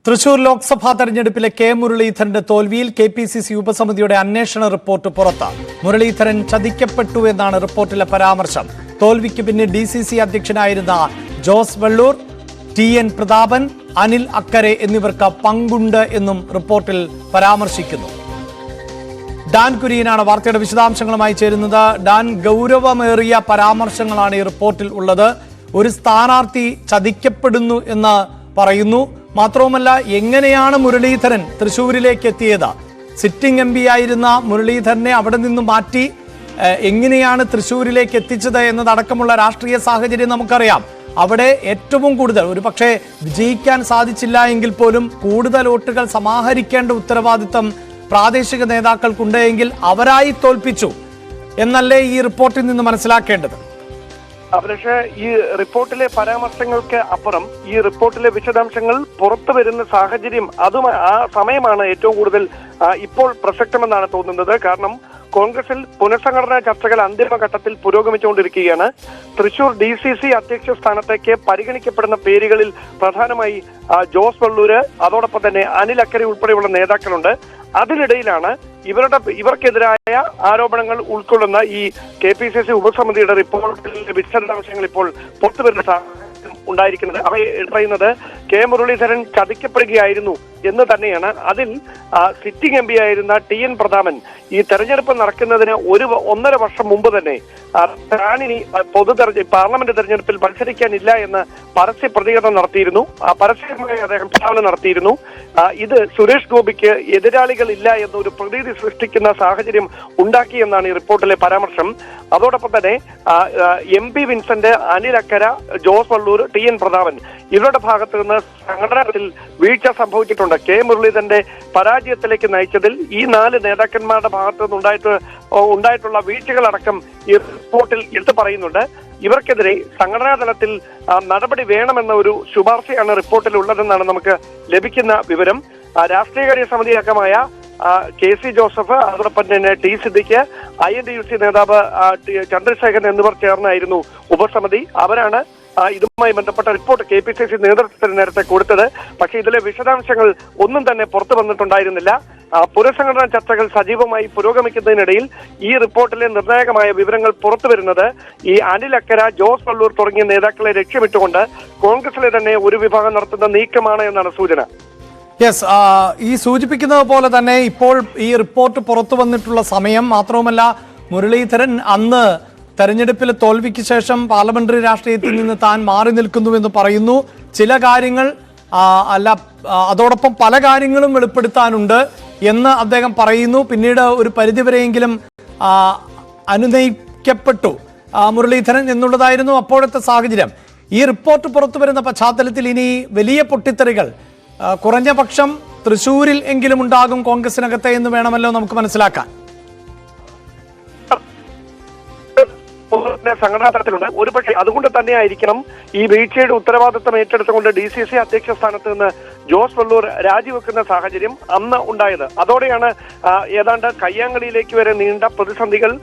തൃശൂർ ലോക്സഭാ തെരഞ്ഞെടുപ്പിലെ കെ മുരളീധരന്റെ തോൽവിയിൽ കെപിസിസി ഉപസമിതിയുടെ അന്വേഷണ റിപ്പോർട്ട് പുറത്ത്. മുരളീധരൻ ചതിക്കപ്പെട്ടു എന്നാണ് റിപ്പോർട്ടിലെ പരാമർശം. തോൽവിക്ക് പിന്നിൽ ഡിസിസി അധ്യക്ഷനായിരുന്ന ജോസ് വള്ളൂർ, ടി.എൻ. പ്രതാപൻ, അനിൽ അക്കരെ എന്നിവർക്ക് പങ്കുണ്ട് എന്നും റിപ്പോർട്ടിൽ പരാമർശിക്കുന്നു. ഡാൻ കുര്യനാണ് വാർത്തയുടെ വിശദാംശങ്ങളുമായി ചേരുന്നത്. ഡാൻ, ഗൗരവമേറിയ പരാമർശങ്ങളാണ് ഈ റിപ്പോർട്ടിൽ ഉള്ളത്. ഒരു സ്ഥാനാർത്ഥി ചതിക്കപ്പെടുന്നു എന്ന് പറയുന്നു. മാത്രവുമല്ല, എങ്ങനെയാണ് മുരളീധരൻ തൃശ്ശൂരിലേക്ക് എത്തിയത്? സിറ്റിംഗ് MP ആയിരുന്ന മുരളീധരനെ അവിടെ നിന്ന് മാറ്റി എങ്ങനെയാണ് തൃശ്ശൂരിലേക്ക് എത്തിച്ചത് എന്നതടക്കമുള്ള രാഷ്ട്രീയ സാഹചര്യം നമുക്കറിയാം. അവിടെ ഏറ്റവും കൂടുതൽ, ഒരു പക്ഷേ വിജയിക്കാൻ സാധിച്ചില്ല എങ്കിൽ പോലും കൂടുതൽ വോട്ടുകൾ സമാഹരിക്കേണ്ട ഉത്തരവാദിത്തം പ്രാദേശിക നേതാക്കൾക്കുണ്ട് എങ്കിൽ അവരായി തോൽപ്പിച്ചു എന്നല്ലേ ഈ റിപ്പോർട്ടിൽ നിന്ന് മനസ്സിലാക്കേണ്ടത്? പക്ഷേ ഈ റിപ്പോർട്ടിലെ പരാമർശങ്ങൾക്ക് അപ്പുറം ഈ റിപ്പോർട്ടിലെ വിശദാംശങ്ങൾ പുറത്തു വരുന്ന സാഹചര്യം, അതും ആ സമയമാണ് ഏറ്റവും കൂടുതൽ ഇപ്പോൾ പ്രസക്തമെന്നാണ് തോന്നുന്നത്. കാരണം കോൺഗ്രസിൽ പുനഃസംഘടനാ ചർച്ചകൾ അന്തിമഘട്ടത്തിൽ പുരോഗമിച്ചുകൊണ്ടിരിക്കുകയാണ്. തൃശൂർ DCC അധ്യക്ഷ സ്ഥാനത്തേക്ക് പരിഗണിക്കപ്പെടുന്ന പേരുകളിൽ പ്രധാനമായി ജോസ് വള്ളൂര്, അതോടൊപ്പം തന്നെ അനിൽ അക്കരെ ഉൾപ്പെടെയുള്ള നേതാക്കളുണ്ട്. അതിനിടയിലാണ് ഇവർക്കെതിരായ ആരോപണങ്ങൾ ഉൾക്കൊള്ളുന്ന ഈ KPCC ഉപസമിതിയുടെ റിപ്പോർട്ടിലെ വിശദാംശങ്ങൾ ഇപ്പോൾ പുറത്തുവരുന്ന സാഹചര്യം ഉണ്ടായിരിക്കുന്നത്. അവ പറയുന്നത് കെ മുരളീധരൻ ചതിക്കപ്പെടുകയായിരുന്നു എന്ന് തന്നെയാണ്. അതിൽ സിറ്റിംഗ് MP ആയിരുന്ന ടി.എൻ. പ്രതാപൻ ഈ തെരഞ്ഞെടുപ്പ് നടക്കുന്നതിന് 1.5 വർഷം മുമ്പ് തന്നെ താനിനി പാർലമെന്റ് തെരഞ്ഞെടുപ്പിൽ മത്സരിക്കാനില്ല എന്ന് പരസ്യ പ്രതികരണം നടത്തിയിരുന്നു. പരസ്യമായി അദ്ദേഹം പ്രസ്താവന നടത്തിയിരുന്നു. ഇത് സുരേഷ് ഗോപിക്ക് എതിരാളികളില്ല എന്നൊരു പ്രതീതി സൃഷ്ടിക്കുന്ന സാഹചര്യം ഉണ്ടാക്കിയെന്നാണ് ഈ റിപ്പോർട്ടിലെ പരാമർശം. അതോടൊപ്പം തന്നെ MP വിൻസെന്റ്, അനിൽ അക്കര, ജോസ് വള്ളൂർ, ടി.എൻ. പ്രതാപൻ ഇവരുടെ ഭാഗത്തു നിന്ന് സംഘടനത്തിൽ വീഴ്ച സംഭവിച്ചിട്ടുണ്ട്. കെ മുരളീധരന്റെ പരാജയത്തിലേക്ക് നയിച്ചതിൽ ഈ 4 നേതാക്കന്മാരുടെ ഭാഗത്തു നിന്ന് ഉണ്ടായിട്ടുള്ള വീഴ്ചകളടക്കം ഈ റിപ്പോർട്ടിൽ എടുത്തു പറയുന്നുണ്ട്. ഇവർക്കെതിരെ സംഘടനാ തലത്തിൽ നടപടി വേണമെന്ന ഒരു ശുപാർശയാണ് റിപ്പോർട്ടിൽ ഉള്ളതെന്നാണ് നമുക്ക് ലഭിക്കുന്ന വിവരം. രാഷ്ട്രീയകാര്യ സമിതി അംഗമായ KC ജോസഫ്, അതോടൊപ്പം തന്നെ T. സിദ്ദിഖ്, INTUC നേതാവ് ചന്ദ്രശേഖരൻ എന്നിവർ ചേർന്നായിരുന്നു ഉപസമിതി. അവരാണ് ഇതുമായി ബന്ധപ്പെട്ട റിപ്പോർട്ട് KPCC നേതൃത്വത്തിന് നേരത്തെ കൊടുത്തത്. പക്ഷേ ഇതിലെ വിശദാംശങ്ങൾ ഒന്നും തന്നെ പുറത്തു വന്നിട്ടുണ്ടായിരുന്നില്ല. പുനഃസംഘടനാ ചർച്ചകൾ സജീവമായി പുരോഗമിക്കുന്നതിനിടയിൽ ഈ റിപ്പോർട്ടിലെ നിർണായകമായ വിവരങ്ങൾ പുറത്തു വരുന്നത് ഈ അനിൽ അക്കര, ജോസ് വള്ളൂർ തുടങ്ങിയ നേതാക്കളെ ലക്ഷ്യമിട്ടുകൊണ്ട് കോൺഗ്രസിലെ തന്നെ ഒരു വിഭാഗം നടത്തുന്ന നീക്കമാണ് എന്നാണ് സൂചന. യെസ്, ഈ സൂചിപ്പിക്കുന്നത് പോലെ തന്നെ ഇപ്പോൾ ഈ റിപ്പോർട്ട് പുറത്തു വന്നിട്ടുള്ള സമയം മാത്രവുമല്ല, മുരളീധരൻ അന്ന് തെരഞ്ഞെടുപ്പിൽ തോൽവിക്ക് ശേഷം പാർലമെന്ററി രാഷ്ട്രീയത്തിൽ നിന്ന് താൻ മാറി നിൽക്കുന്നുവെന്ന് പറയുന്നു. ചില കാര്യങ്ങൾ അതോടൊപ്പം പല കാര്യങ്ങളും വെളിപ്പെടുത്താനുണ്ട് എന്ന് അദ്ദേഹം പറയുന്നു. പിന്നീട് ഒരു പരിധിവരെയെങ്കിലും അനുനയിക്കപ്പെട്ടു മുരളീധരൻ എന്നുള്ളതായിരുന്നു അപ്പോഴത്തെ സാഹചര്യം. ഈ റിപ്പോർട്ട് പുറത്തു വരുന്ന പശ്ചാത്തലത്തിൽ ഇനി വലിയ പൊട്ടിത്തെറികൾ കുറഞ്ഞ പക്ഷം തൃശ്ശൂരിൽ എങ്കിലും ഉണ്ടാകും കോൺഗ്രസിനകത്തെ എന്ന് വേണമല്ലോ നമുക്ക് മനസ്സിലാക്കാൻ. സംഘടനാ തലത്തിലുണ്ട്. ഒരുപക്ഷെ അതുകൊണ്ട് തന്നെയായിരിക്കണം ഈ വീഴ്ചയുടെ ഉത്തരവാദിത്തം ഏറ്റെടുത്തുകൊണ്ട് DCC അധ്യക്ഷ സ്ഥാനത്ത് നിന്ന് ജോസ് വള്ളൂർ രാജിവെക്കുന്ന സാഹചര്യം അന്ന് ഉണ്ടായത്. അതോടെയാണ് ഏതാണ്ട് കയ്യാങ്കളിയിലേക്ക് വരെ നീണ്ട പ്രതിസന്ധികൾ,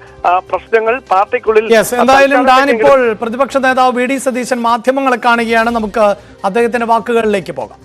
പ്രശ്നങ്ങൾ പാർട്ടിക്കുള്ളിൽ. എന്തായാലും ഇപ്പോൾ പ്രതിപക്ഷ നേതാവ് VD സതീശൻ മാധ്യമങ്ങളെ കാണുകയാണ്. നമുക്ക് അദ്ദേഹത്തിന്റെ വാക്കുകളിലേക്ക് പോകാം.